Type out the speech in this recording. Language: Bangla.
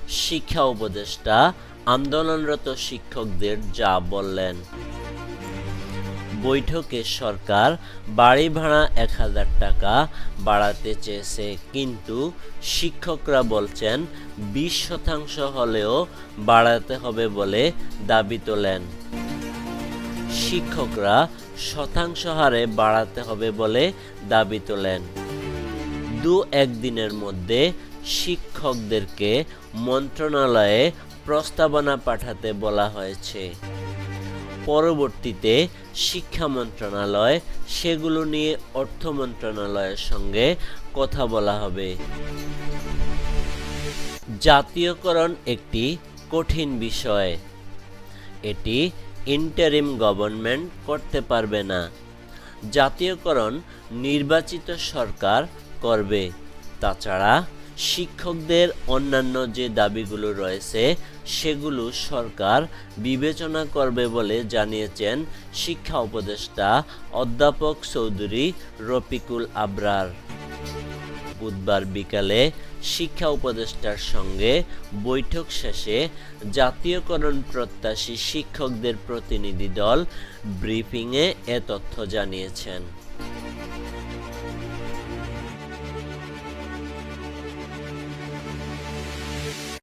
শিক্ষা উপদেষ্টা আন্দোলনরত শিক্ষকদের যা বললেন। বৈঠকে সরকার বাড়ি ভাড়া ১,০০০ টাকা বাড়াতে চেয়েছে, কিন্তু শিক্ষকরা বলছেন ২০% হলেও বাড়াতে হবে বলে দাবি তোলেন। শিক্ষকরা শতাংশ হারে বাড়াতে হবে বলে দাবি তোলেন। ২-১ দিনের মধ্যে শিক্ষকদেরকে মন্ত্রণালয়ে প্রস্তাবনা পাঠাতে বলা হয়েছে। পরবর্তীতে শিক্ষা মন্ত্রণালয় সেগুলো নিয়ে অর্থ মন্ত্রণালয়ের সঙ্গে কথা বলা হবে। জাতীয়করণ একটি কঠিন বিষয়। এটি ইন্টারিম গভর্নমেন্ট করতে পারবে না। জাতীয়করণ নির্বাচিত সরকার করবে। তাছাড়া শিক্ষকদের অন্যান্য যে দাবিগুলো রয়েছে সেগুলো সরকার বিবেচনা করবে বলে জানিয়েছেন শিক্ষা উপদেষ্টা অধ্যাপক চৌধুরী রফিকুল আবরার। বুধবার বিকালে শিক্ষা উপদেষ্টার সঙ্গে বৈঠক শেষে জাতীয়করণ প্রত্যাশী শিক্ষকদের প্রতিনিধি দল ব্রিফিংয়ে এ তথ্য জানিয়েছেন।